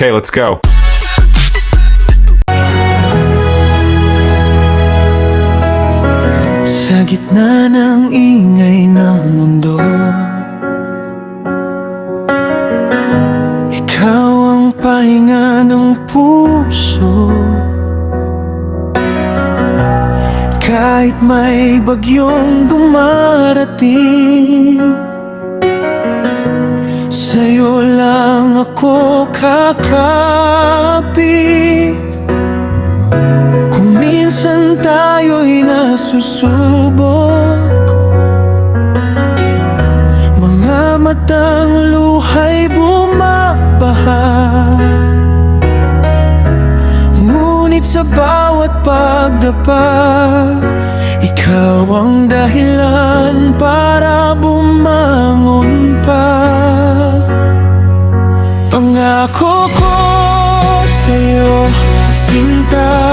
Okay, let's go. Sa gitna ng ingay ng mundo, ikaw ang pahinga ng puso. Kahit may bagyong dumarating, sa'yo lang ako kakapit. Kung minsan tayo'y nasusubok, mga matang luha'y bumabaha, ngunit sa bawat pagdapa, ikaw ang dahilan para bumangon pa. Pangako ko sa'yo, sinta,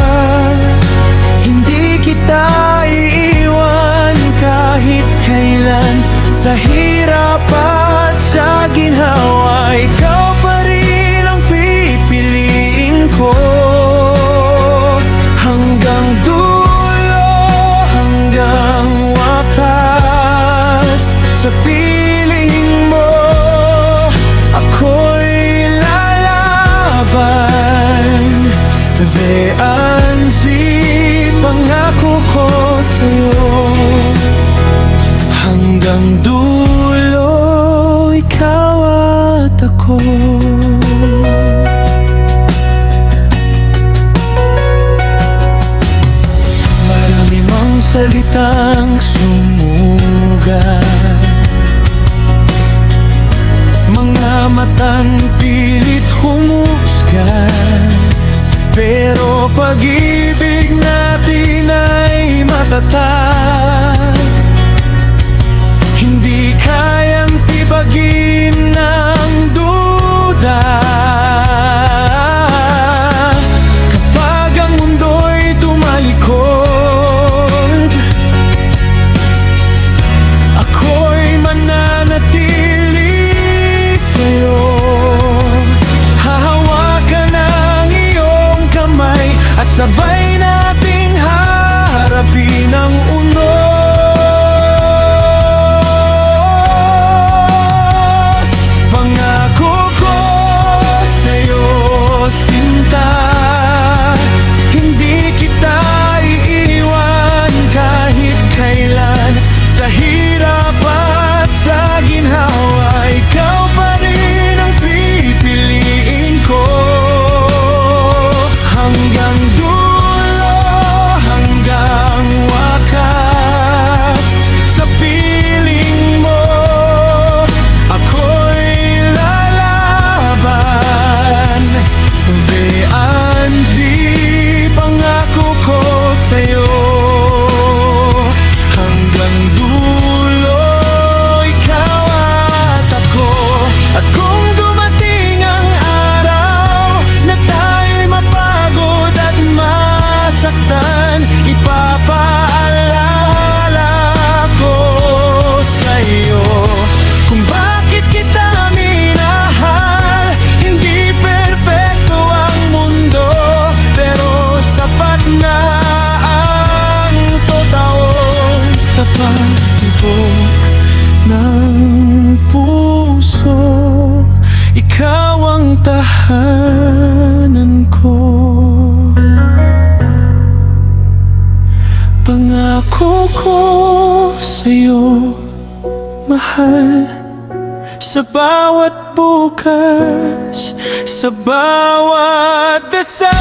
hindi kita iiwan kahit kailan. Sa hirap at sa ginhawa, ikaw pa rin ang pipiliin ko. Hanggang dulo, hanggang wakas, sa piling mo ako'y lalaban. Veanzi, pangako ko sa'yo, hanggang dulo, ikaw at ako. Marami mang salitang sumugat, mga matang pilit humusga, pero pag-ibig natin ay matatag. Hindi kayang tibagin ng duda. Kapag ang mundo'y tumalikod, ako'y mananatili sa'yo. Hahawakan ang iyong kamay at sabay nating harapin ang unos. Pangako ko sa'yo, sinta, hindi kita iiwan kahit kailan. Sa hirap at sa ginhawa, ikaw pa rin ang pipiliin ko. Hanggang dulo, hanggang wakas, sa piling mo ako'y lalaban. Veanzi, pangako ko sa'yo, hanggang dulo, ikaw at ako. At kung dumating ang araw na tayo'y mapagod at masaktan, ipapaalala ko sa'yo kung bakit kita minahal. Hindi perpekto ang mundo, pero sapat na ang totoo sa pagtibok ng puso. Ikaw ang tahanan ko. Pangako ko sa'yo, mahal, sa bawat bukas, sa bawat dasal.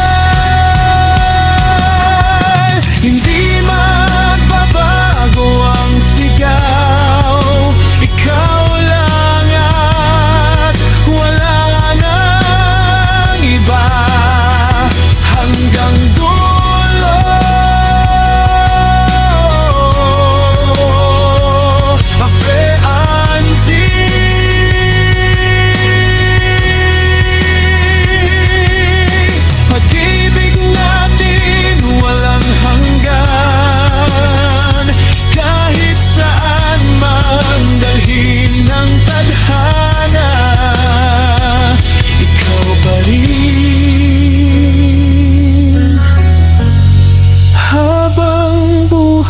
Hindi magbabago ang sigaw, ikaw lang at wala nang iba. Hanggang dulo, Veanzi, pag-ibig na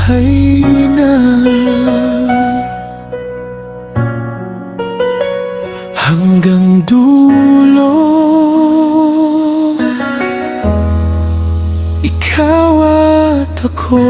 buhay na. Hanggang dulo, ikaw at ako.